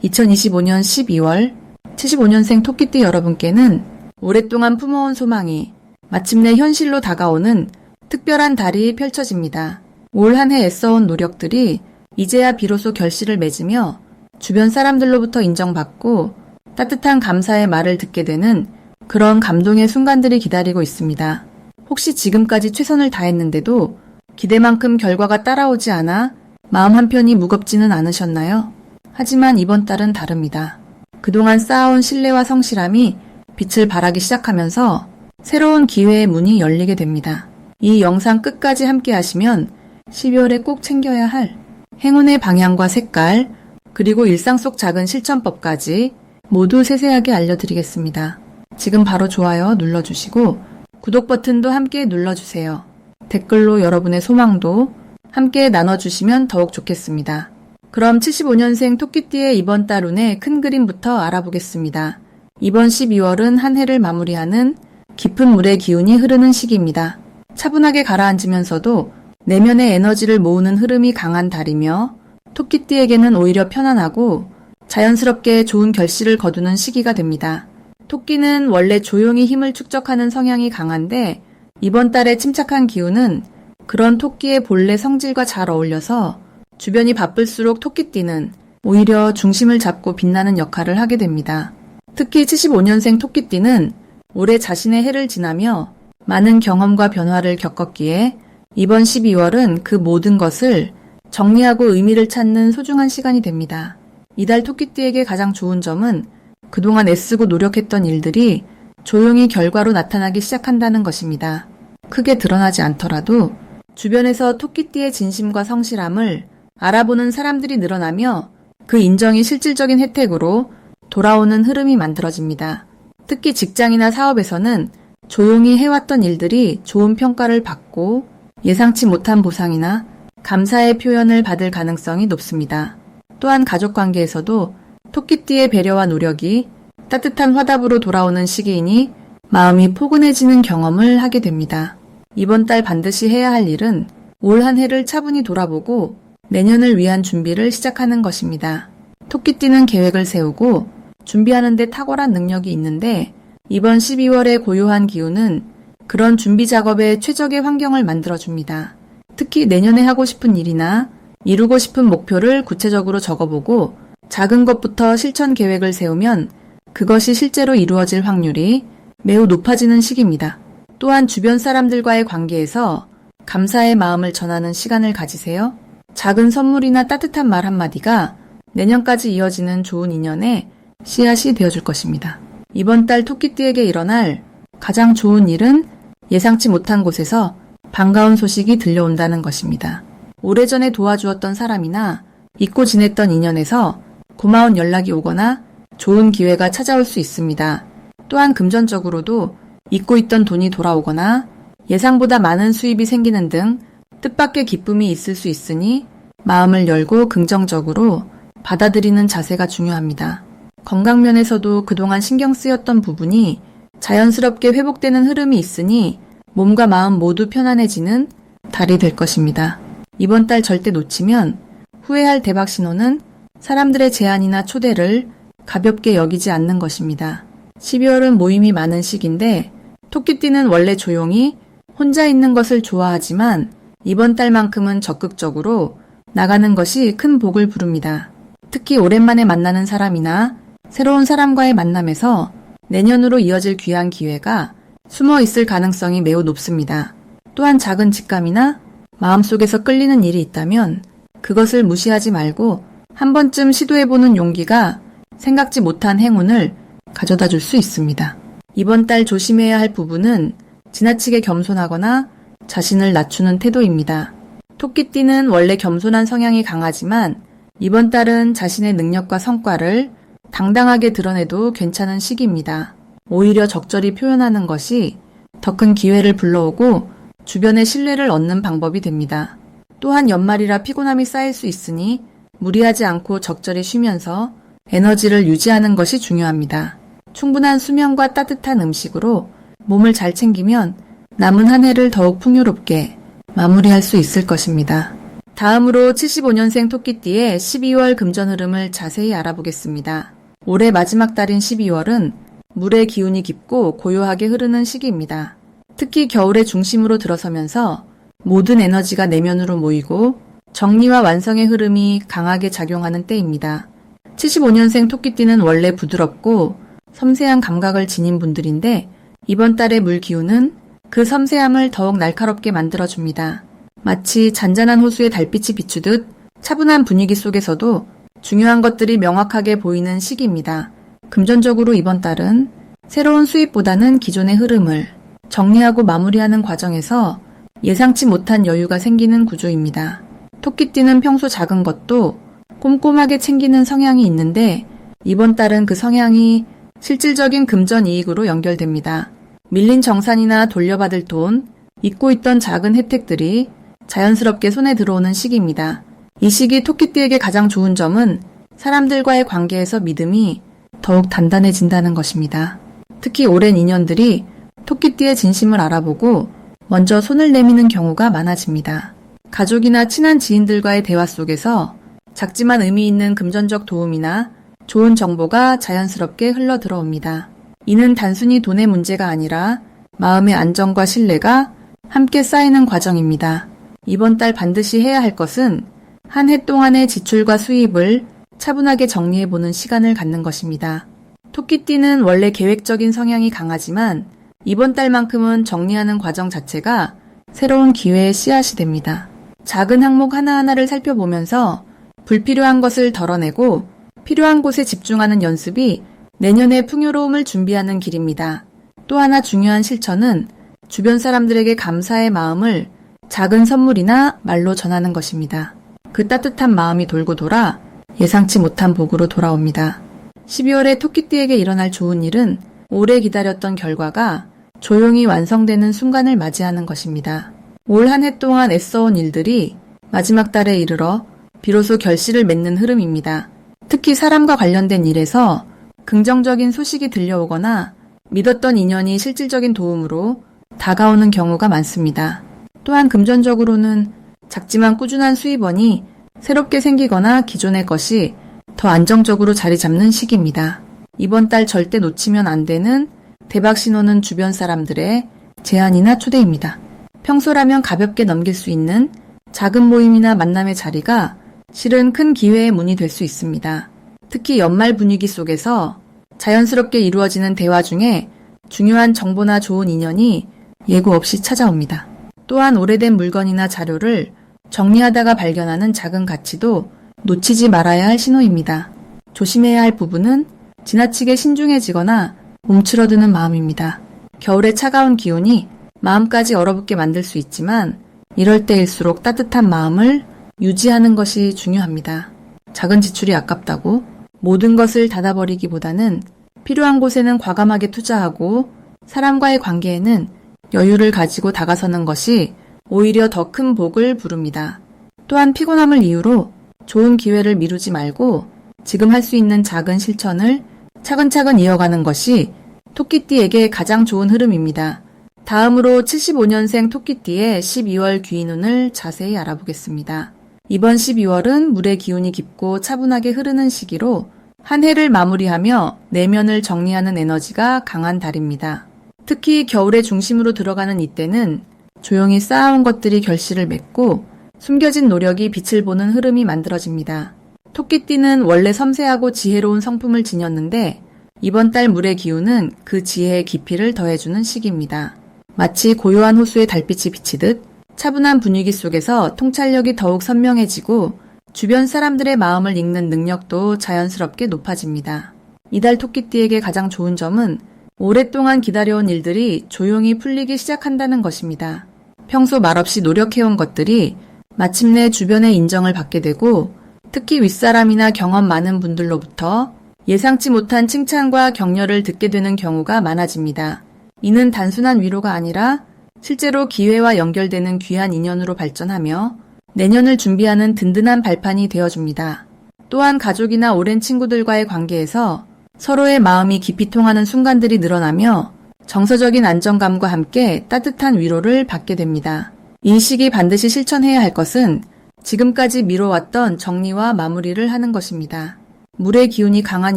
2025년 12월 75년생 토끼띠 여러분께는 오랫동안 품어온 소망이 마침내 현실로 다가오는 특별한 달이 펼쳐집니다. 올 한 해 애써온 노력들이 이제야 비로소 결실을 맺으며 주변 사람들로부터 인정받고 따뜻한 감사의 말을 듣게 되는 그런 감동의 순간들이 기다리고 있습니다. 혹시 지금까지 최선을 다했는데도 기대만큼 결과가 따라오지 않아 마음 한편이 무겁지는 않으셨나요? 하지만 이번 달은 다릅니다. 그동안 쌓아온 신뢰와 성실함이 빛을 발하기 시작하면서 새로운 기회의 문이 열리게 됩니다. 이 영상 끝까지 함께 하시면 12월에 꼭 챙겨야 할 행운의 방향과 색깔, 그리고 일상 속 작은 실천법까지 모두 세세하게 알려드리겠습니다. 지금 바로 좋아요 눌러주시고 구독 버튼도 함께 눌러주세요. 댓글로 여러분의 소망도 함께 나눠주시면 더욱 좋겠습니다. 그럼 75년생 토끼띠의 이번 달 운의 큰 그림부터 알아보겠습니다. 이번 12월은 한 해를 마무리하는 깊은 물의 기운이 흐르는 시기입니다. 차분하게 가라앉으면서도 내면의 에너지를 모으는 흐름이 강한 달이며 토끼띠에게는 오히려 편안하고 자연스럽게 좋은 결실을 거두는 시기가 됩니다. 토끼는 원래 조용히 힘을 축적하는 성향이 강한데 이번 달의 침착한 기운은 그런 토끼의 본래 성질과 잘 어울려서 주변이 바쁠수록 토끼띠는 오히려 중심을 잡고 빛나는 역할을 하게 됩니다. 특히 75년생 토끼띠는 올해 자신의 해를 지나며 많은 경험과 변화를 겪었기에 이번 12월은 그 모든 것을 정리하고 의미를 찾는 소중한 시간이 됩니다. 이달 토끼띠에게 가장 좋은 점은 그동안 애쓰고 노력했던 일들이 조용히 결과로 나타나기 시작한다는 것입니다. 크게 드러나지 않더라도 주변에서 토끼띠의 진심과 성실함을 알아보는 사람들이 늘어나며 그 인정이 실질적인 혜택으로 돌아오는 흐름이 만들어집니다. 특히 직장이나 사업에서는 조용히 해왔던 일들이 좋은 평가를 받고 예상치 못한 보상이나 감사의 표현을 받을 가능성이 높습니다. 또한 가족관계에서도 토끼띠의 배려와 노력이 따뜻한 화답으로 돌아오는 시기이니 마음이 포근해지는 경험을 하게 됩니다. 이번 달 반드시 해야 할 일은 올 한 해를 차분히 돌아보고 내년을 위한 준비를 시작하는 것입니다. 토끼띠는 계획을 세우고 준비하는 데 탁월한 능력이 있는데 이번 12월의 고요한 기운은 그런 준비 작업에 최적의 환경을 만들어줍니다. 특히 내년에 하고 싶은 일이나 이루고 싶은 목표를 구체적으로 적어보고 작은 것부터 실천 계획을 세우면 그것이 실제로 이루어질 확률이 매우 높아지는 시기입니다. 또한 주변 사람들과의 관계에서 감사의 마음을 전하는 시간을 가지세요. 작은 선물이나 따뜻한 말 한마디가 내년까지 이어지는 좋은 인연의 씨앗이 되어줄 것입니다. 이번 달 토끼띠에게 일어날 가장 좋은 일은 예상치 못한 곳에서 반가운 소식이 들려온다는 것입니다. 오래전에 도와주었던 사람이나 잊고 지냈던 인연에서 고마운 연락이 오거나 좋은 기회가 찾아올 수 있습니다. 또한 금전적으로도 잊고 있던 돈이 돌아오거나 예상보다 많은 수입이 생기는 등 뜻밖의 기쁨이 있을 수 있으니 마음을 열고 긍정적으로 받아들이는 자세가 중요합니다. 건강면에서도 그동안 신경 쓰였던 부분이 자연스럽게 회복되는 흐름이 있으니 몸과 마음 모두 편안해지는 달이 될 것입니다. 이번 달 절대 놓치면 후회할 대박 신호는 사람들의 제안이나 초대를 가볍게 여기지 않는 것입니다. 12월은 모임이 많은 시기인데 토끼띠는 원래 조용히 혼자 있는 것을 좋아하지만 이번 달만큼은 적극적으로 나가는 것이 큰 복을 부릅니다. 특히 오랜만에 만나는 사람이나 새로운 사람과의 만남에서 내년으로 이어질 귀한 기회가 숨어 있을 가능성이 매우 높습니다. 또한 작은 직감이나 마음속에서 끌리는 일이 있다면 그것을 무시하지 말고 한 번쯤 시도해보는 용기가 생각지 못한 행운을 가져다 줄 수 있습니다. 이번 달 조심해야 할 부분은 지나치게 겸손하거나 자신을 낮추는 태도입니다. 토끼띠는 원래 겸손한 성향이 강하지만 이번 달은 자신의 능력과 성과를 당당하게 드러내도 괜찮은 시기입니다. 오히려 적절히 표현하는 것이 더 큰 기회를 불러오고 주변의 신뢰를 얻는 방법이 됩니다. 또한 연말이라 피곤함이 쌓일 수 있으니 무리하지 않고 적절히 쉬면서 에너지를 유지하는 것이 중요합니다. 충분한 수면과 따뜻한 음식으로 몸을 잘 챙기면 남은 한 해를 더욱 풍요롭게 마무리할 수 있을 것입니다. 다음으로 75년생 토끼띠의 12월 금전 흐름을 자세히 알아보겠습니다. 올해 마지막 달인 12월은 물의 기운이 깊고 고요하게 흐르는 시기입니다. 특히 겨울의 중심으로 들어서면서 모든 에너지가 내면으로 모이고 정리와 완성의 흐름이 강하게 작용하는 때입니다. 75년생 토끼띠는 원래 부드럽고 섬세한 감각을 지닌 분들인데 이번 달의 물 기운은 그 섬세함을 더욱 날카롭게 만들어줍니다. 마치 잔잔한 호수에 달빛이 비추듯 차분한 분위기 속에서도 중요한 것들이 명확하게 보이는 시기입니다. 금전적으로 이번 달은 새로운 수입보다는 기존의 흐름을 정리하고 마무리하는 과정에서 예상치 못한 여유가 생기는 구조입니다. 토끼띠는 평소 작은 것도 꼼꼼하게 챙기는 성향이 있는데 이번 달은 그 성향이 실질적인 금전 이익으로 연결됩니다. 밀린 정산이나 돌려받을 돈, 잊고 있던 작은 혜택들이 자연스럽게 손에 들어오는 시기입니다. 이 시기 토끼띠에게 가장 좋은 점은 사람들과의 관계에서 믿음이 더욱 단단해진다는 것입니다. 특히 오랜 인연들이 토끼띠의 진심을 알아보고 먼저 손을 내미는 경우가 많아집니다. 가족이나 친한 지인들과의 대화 속에서 작지만 의미 있는 금전적 도움이나 좋은 정보가 자연스럽게 흘러 들어옵니다. 이는 단순히 돈의 문제가 아니라 마음의 안정과 신뢰가 함께 쌓이는 과정입니다. 이번 달 반드시 해야 할 것은 한 해 동안의 지출과 수입을 차분하게 정리해보는 시간을 갖는 것입니다. 토끼띠는 원래 계획적인 성향이 강하지만 이번 달만큼은 정리하는 과정 자체가 새로운 기회의 씨앗이 됩니다. 작은 항목 하나하나를 살펴보면서 불필요한 것을 덜어내고 필요한 곳에 집중하는 연습이 내년의 풍요로움을 준비하는 길입니다. 또 하나 중요한 실천은 주변 사람들에게 감사의 마음을 작은 선물이나 말로 전하는 것입니다. 그 따뜻한 마음이 돌고 돌아 예상치 못한 복으로 돌아옵니다. 12월에 토끼띠에게 일어날 좋은 일은 오래 기다렸던 결과가 조용히 완성되는 순간을 맞이하는 것입니다. 올 한 해 동안 애써온 일들이 마지막 달에 이르러 비로소 결실을 맺는 흐름입니다. 특히 사람과 관련된 일에서 긍정적인 소식이 들려오거나 믿었던 인연이 실질적인 도움으로 다가오는 경우가 많습니다. 또한 금전적으로는 작지만 꾸준한 수입원이 새롭게 생기거나 기존의 것이 더 안정적으로 자리 잡는 시기입니다. 이번 달 절대 놓치면 안 되는 대박 신호는 주변 사람들의 제안이나 초대입니다. 평소라면 가볍게 넘길 수 있는 작은 모임이나 만남의 자리가 실은 큰 기회의 문이 될 수 있습니다. 특히 연말 분위기 속에서 자연스럽게 이루어지는 대화 중에 중요한 정보나 좋은 인연이 예고 없이 찾아옵니다. 또한 오래된 물건이나 자료를 정리하다가 발견하는 작은 가치도 놓치지 말아야 할 신호입니다. 조심해야 할 부분은 지나치게 신중해지거나 움츠러드는 마음입니다. 겨울의 차가운 기온이 마음까지 얼어붙게 만들 수 있지만 이럴 때일수록 따뜻한 마음을 유지하는 것이 중요합니다. 작은 지출이 아깝다고 모든 것을 닫아버리기보다는 필요한 곳에는 과감하게 투자하고 사람과의 관계에는 여유를 가지고 다가서는 것이 오히려 더 큰 복을 부릅니다. 또한 피곤함을 이유로 좋은 기회를 미루지 말고 지금 할 수 있는 작은 실천을 차근차근 이어가는 것이 토끼띠에게 가장 좋은 흐름입니다. 다음으로 75년생 토끼띠의 12월 귀인운을 자세히 알아보겠습니다. 이번 12월은 물의 기운이 깊고 차분하게 흐르는 시기로 한 해를 마무리하며 내면을 정리하는 에너지가 강한 달입니다. 특히 겨울의 중심으로 들어가는 이때는 조용히 쌓아온 것들이 결실을 맺고 숨겨진 노력이 빛을 보는 흐름이 만들어집니다. 토끼띠는 원래 섬세하고 지혜로운 성품을 지녔는데 이번 달 물의 기운은 그 지혜의 깊이를 더해주는 시기입니다. 마치 고요한 호수에 달빛이 비치듯 차분한 분위기 속에서 통찰력이 더욱 선명해지고 주변 사람들의 마음을 읽는 능력도 자연스럽게 높아집니다. 이달 토끼띠에게 가장 좋은 점은 오랫동안 기다려온 일들이 조용히 풀리기 시작한다는 것입니다. 평소 말없이 노력해온 것들이 마침내 주변의 인정을 받게 되고 특히 윗사람이나 경험 많은 분들로부터 예상치 못한 칭찬과 격려를 듣게 되는 경우가 많아집니다. 이는 단순한 위로가 아니라 실제로 기회와 연결되는 귀한 인연으로 발전하며 내년을 준비하는 든든한 발판이 되어줍니다. 또한 가족이나 오랜 친구들과의 관계에서 서로의 마음이 깊이 통하는 순간들이 늘어나며 정서적인 안정감과 함께 따뜻한 위로를 받게 됩니다. 이 시기 반드시 실천해야 할 것은 지금까지 미뤄왔던 정리와 마무리를 하는 것입니다. 물의 기운이 강한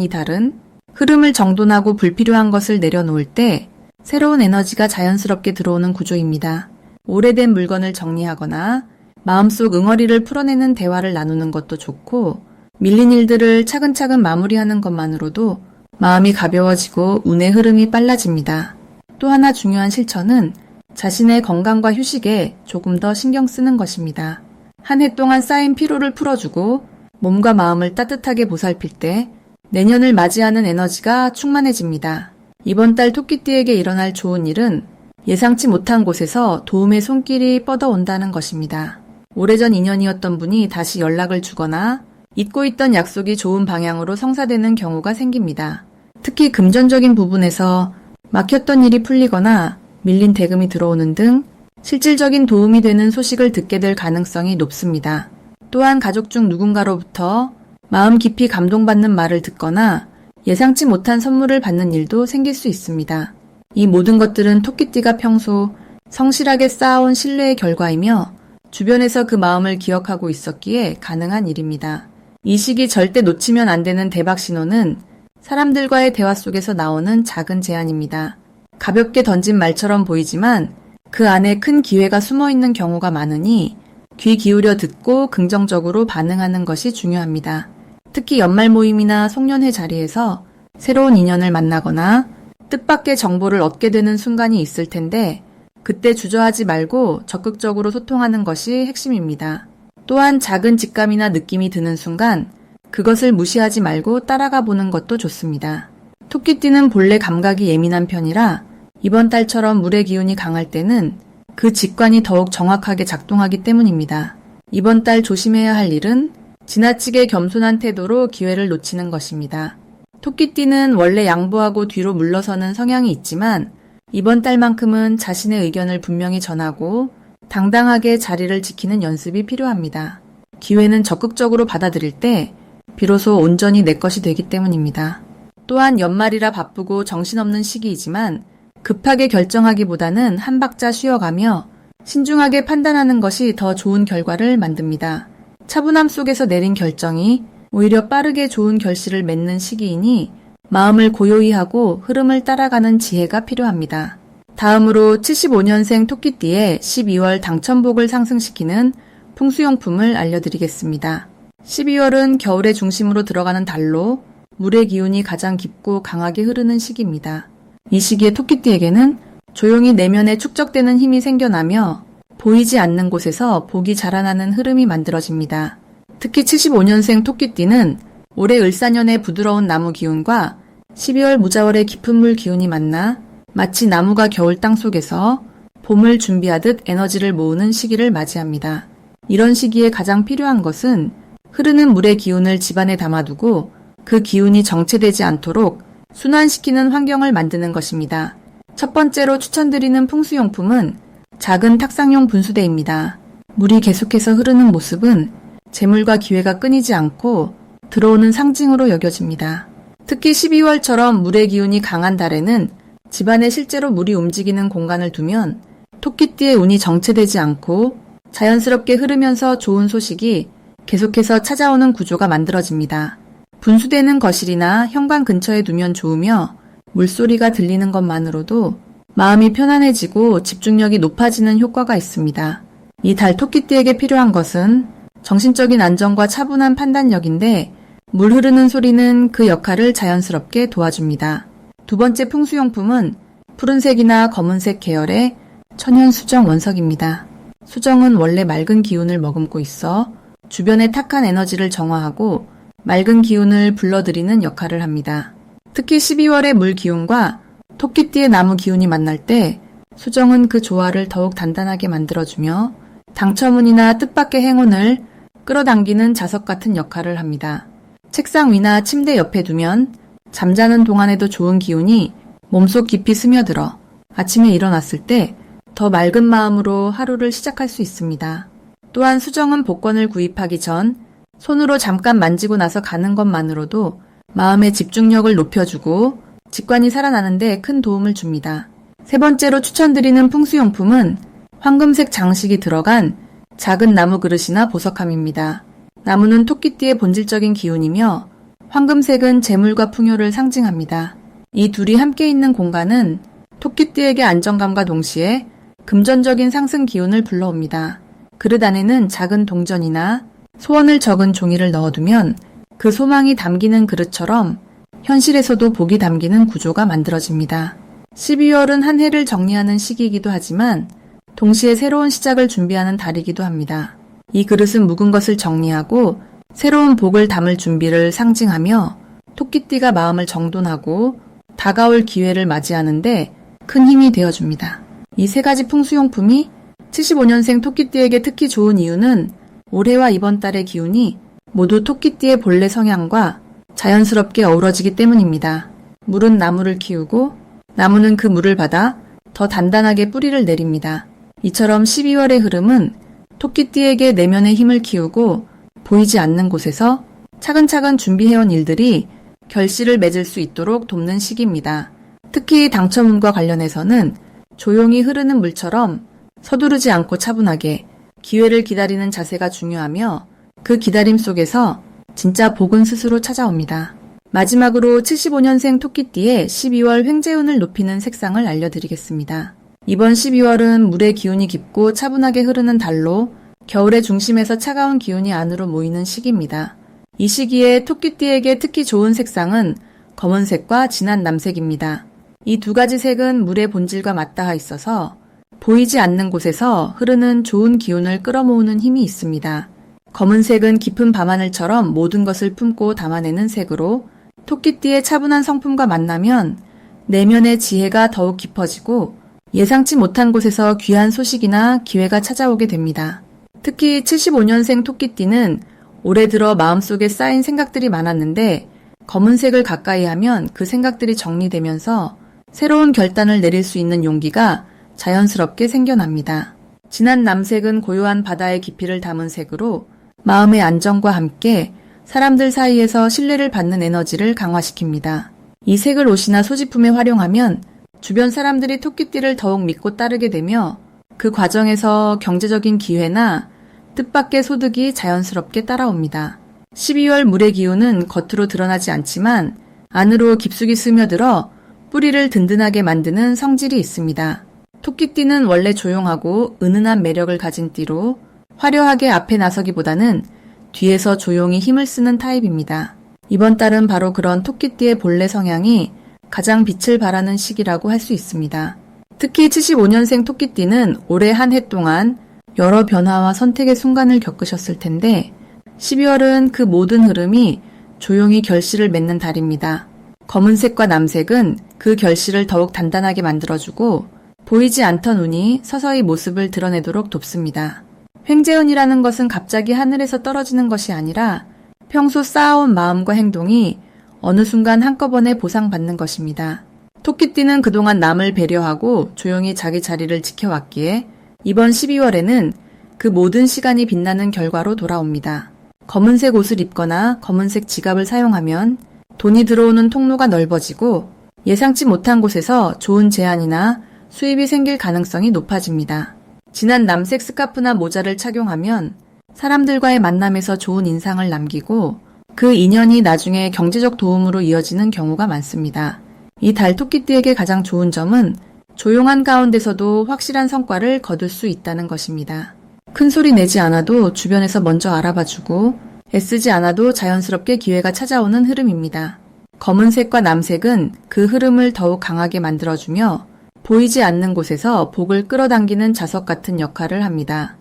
이 달은 흐름을 정돈하고 불필요한 것을 내려놓을 때 새로운 에너지가 자연스럽게 들어오는 구조입니다. 오래된 물건을 정리하거나 마음속 응어리를 풀어내는 대화를 나누는 것도 좋고, 밀린 일들을 차근차근 마무리하는 것만으로도 마음이 가벼워지고 운의 흐름이 빨라집니다. 또 하나 중요한 실천은 자신의 건강과 휴식에 조금 더 신경 쓰는 것입니다. 한 해 동안 쌓인 피로를 풀어주고 몸과 마음을 따뜻하게 보살필 때 내년을 맞이하는 에너지가 충만해집니다. 이번 달 토끼띠에게 일어날 좋은 일은 예상치 못한 곳에서 도움의 손길이 뻗어온다는 것입니다. 오래전 인연이었던 분이 다시 연락을 주거나 잊고 있던 약속이 좋은 방향으로 성사되는 경우가 생깁니다. 특히 금전적인 부분에서 막혔던 일이 풀리거나 밀린 대금이 들어오는 등 실질적인 도움이 되는 소식을 듣게 될 가능성이 높습니다. 또한 가족 중 누군가로부터 마음 깊이 감동받는 말을 듣거나 예상치 못한 선물을 받는 일도 생길 수 있습니다. 이 모든 것들은 토끼띠가 평소 성실하게 쌓아온 신뢰의 결과이며 주변에서 그 마음을 기억하고 있었기에 가능한 일입니다. 이 시기 절대 놓치면 안 되는 대박 신호는 사람들과의 대화 속에서 나오는 작은 제안입니다. 가볍게 던진 말처럼 보이지만 그 안에 큰 기회가 숨어 있는 경우가 많으니 귀 기울여 듣고 긍정적으로 반응하는 것이 중요합니다. 특히 연말 모임이나 송년회 자리에서 새로운 인연을 만나거나 뜻밖의 정보를 얻게 되는 순간이 있을 텐데 그때 주저하지 말고 적극적으로 소통하는 것이 핵심입니다. 또한 작은 직감이나 느낌이 드는 순간 그것을 무시하지 말고 따라가 보는 것도 좋습니다. 토끼띠는 본래 감각이 예민한 편이라 이번 달처럼 물의 기운이 강할 때는 그 직관이 더욱 정확하게 작동하기 때문입니다. 이번 달 조심해야 할 일은 지나치게 겸손한 태도로 기회를 놓치는 것입니다. 토끼띠는 원래 양보하고 뒤로 물러서는 성향이 있지만 이번 달만큼은 자신의 의견을 분명히 전하고 당당하게 자리를 지키는 연습이 필요합니다. 기회는 적극적으로 받아들일 때 비로소 온전히 내 것이 되기 때문입니다. 또한 연말이라 바쁘고 정신없는 시기이지만 급하게 결정하기보다는 한 박자 쉬어가며 신중하게 판단하는 것이 더 좋은 결과를 만듭니다. 차분함 속에서 내린 결정이 오히려 빠르게 좋은 결실을 맺는 시기이니 마음을 고요히 하고 흐름을 따라가는 지혜가 필요합니다. 다음으로 75년생 토끼띠의 12월 당첨복을 상승시키는 풍수용품을 알려드리겠습니다. 12월은 겨울의 중심으로 들어가는 달로 물의 기운이 가장 깊고 강하게 흐르는 시기입니다. 이 시기에 토끼띠에게는 조용히 내면에 축적되는 힘이 생겨나며 보이지 않는 곳에서 복이 자라나는 흐름이 만들어집니다. 특히 75년생 토끼띠는 올해 을사년의 부드러운 나무 기운과 12월 무자월의 깊은 물 기운이 만나 마치 나무가 겨울 땅 속에서 봄을 준비하듯 에너지를 모으는 시기를 맞이합니다. 이런 시기에 가장 필요한 것은 흐르는 물의 기운을 집안에 담아두고 그 기운이 정체되지 않도록 순환시키는 환경을 만드는 것입니다. 첫 번째로 추천드리는 풍수용품은 작은 탁상용 분수대입니다. 물이 계속해서 흐르는 모습은 재물과 기회가 끊이지 않고 들어오는 상징으로 여겨집니다. 특히 12월처럼 물의 기운이 강한 달에는 집안에 실제로 물이 움직이는 공간을 두면 토끼띠의 운이 정체되지 않고 자연스럽게 흐르면서 좋은 소식이 계속해서 찾아오는 구조가 만들어집니다. 분수대는 거실이나 현관 근처에 두면 좋으며 물소리가 들리는 것만으로도 마음이 편안해지고 집중력이 높아지는 효과가 있습니다. 이 달 토끼띠에게 필요한 것은 정신적인 안정과 차분한 판단력인데 물 흐르는 소리는 그 역할을 자연스럽게 도와줍니다. 두 번째 풍수용품은 푸른색이나 검은색 계열의 천연 수정 원석입니다. 수정은 원래 맑은 기운을 머금고 있어 주변의 탁한 에너지를 정화하고 맑은 기운을 불러들이는 역할을 합니다. 특히 12월의 물 기운과 토끼띠의 나무 기운이 만날 때 수정은 그 조화를 더욱 단단하게 만들어주며 당첨운이나 뜻밖의 행운을 끌어당기는 자석 같은 역할을 합니다. 책상 위나 침대 옆에 두면 잠자는 동안에도 좋은 기운이 몸속 깊이 스며들어 아침에 일어났을 때 더 맑은 마음으로 하루를 시작할 수 있습니다. 또한 수정은 복권을 구입하기 전 손으로 잠깐 만지고 나서 가는 것만으로도 마음의 집중력을 높여주고 직관이 살아나는데 큰 도움을 줍니다. 세 번째로 추천드리는 풍수용품은 황금색 장식이 들어간 작은 나무 그릇이나 보석함입니다. 나무는 토끼띠의 본질적인 기운이며 황금색은 재물과 풍요를 상징합니다. 이 둘이 함께 있는 공간은 토끼띠에게 안정감과 동시에 금전적인 상승 기운을 불러옵니다. 그릇 안에는 작은 동전이나 소원을 적은 종이를 넣어두면 그 소망이 담기는 그릇처럼 현실에서도 복이 담기는 구조가 만들어집니다. 12월은 한 해를 정리하는 시기이기도 하지만 동시에 새로운 시작을 준비하는 달이기도 합니다. 이 그릇은 묵은 것을 정리하고 새로운 복을 담을 준비를 상징하며 토끼띠가 마음을 정돈하고 다가올 기회를 맞이하는데 큰 힘이 되어줍니다. 이 세 가지 풍수용품이 75년생 토끼띠에게 특히 좋은 이유는 올해와 이번 달의 기운이 모두 토끼띠의 본래 성향과 자연스럽게 어우러지기 때문입니다. 물은 나무를 키우고 나무는 그 물을 받아 더 단단하게 뿌리를 내립니다. 이처럼 12월의 흐름은 토끼띠에게 내면의 힘을 키우고 보이지 않는 곳에서 차근차근 준비해온 일들이 결실을 맺을 수 있도록 돕는 시기입니다. 특히 당첨운과 관련해서는 조용히 흐르는 물처럼 서두르지 않고 차분하게 기회를 기다리는 자세가 중요하며 그 기다림 속에서 진짜 복은 스스로 찾아옵니다. 마지막으로 75년생 토끼띠의 12월 횡재운을 높이는 색상을 알려드리겠습니다. 이번 12월은 물의 기운이 깊고 차분하게 흐르는 달로 겨울의 중심에서 차가운 기운이 안으로 모이는 시기입니다. 이 시기에 토끼띠에게 특히 좋은 색상은 검은색과 진한 남색입니다. 이 두 가지 색은 물의 본질과 맞닿아 있어서 보이지 않는 곳에서 흐르는 좋은 기운을 끌어모으는 힘이 있습니다. 검은색은 깊은 밤하늘처럼 모든 것을 품고 담아내는 색으로 토끼띠의 차분한 성품과 만나면 내면의 지혜가 더욱 깊어지고 예상치 못한 곳에서 귀한 소식이나 기회가 찾아오게 됩니다. 특히 75년생 토끼띠는 올해 들어 마음속에 쌓인 생각들이 많았는데 검은색을 가까이 하면 그 생각들이 정리되면서 새로운 결단을 내릴 수 있는 용기가 자연스럽게 생겨납니다. 진한 남색은 고요한 바다의 깊이를 담은 색으로 마음의 안정과 함께 사람들 사이에서 신뢰를 받는 에너지를 강화시킵니다. 이 색을 옷이나 소지품에 활용하면 주변 사람들이 토끼띠를 더욱 믿고 따르게 되며 그 과정에서 경제적인 기회나 뜻밖의 소득이 자연스럽게 따라옵니다. 12월 물의 기운은 겉으로 드러나지 않지만 안으로 깊숙이 스며들어 뿌리를 든든하게 만드는 성질이 있습니다. 토끼띠는 원래 조용하고 은은한 매력을 가진 띠로 화려하게 앞에 나서기보다는 뒤에서 조용히 힘을 쓰는 타입입니다. 이번 달은 바로 그런 토끼띠의 본래 성향이 가장 빛을 발하는 시기라고 할 수 있습니다. 특히 75년생 토끼띠는 올해 한 해 동안 여러 변화와 선택의 순간을 겪으셨을 텐데 12월은 그 모든 흐름이 조용히 결실을 맺는 달입니다. 검은색과 남색은 그 결실을 더욱 단단하게 만들어주고 보이지 않던 운이 서서히 모습을 드러내도록 돕습니다. 횡재운이라는 것은 갑자기 하늘에서 떨어지는 것이 아니라 평소 쌓아온 마음과 행동이 어느 순간 한꺼번에 보상받는 것입니다. 토끼띠는 그동안 남을 배려하고 조용히 자기 자리를 지켜왔기에 이번 12월에는 그 모든 시간이 빛나는 결과로 돌아옵니다. 검은색 옷을 입거나 검은색 지갑을 사용하면 돈이 들어오는 통로가 넓어지고 예상치 못한 곳에서 좋은 제안이나 수입이 생길 가능성이 높아집니다. 진한 남색 스카프나 모자를 착용하면 사람들과의 만남에서 좋은 인상을 남기고 그 인연이 나중에 경제적 도움으로 이어지는 경우가 많습니다. 이 달 토끼띠에게 가장 좋은 점은 조용한 가운데서도 확실한 성과를 거둘 수 있다는 것입니다. 큰 소리 내지 않아도 주변에서 먼저 알아봐주고 애쓰지 않아도 자연스럽게 기회가 찾아오는 흐름입니다. 검은색과 남색은 그 흐름을 더욱 강하게 만들어주며 보이지 않는 곳에서 복을 끌어당기는 자석 같은 역할을 합니다.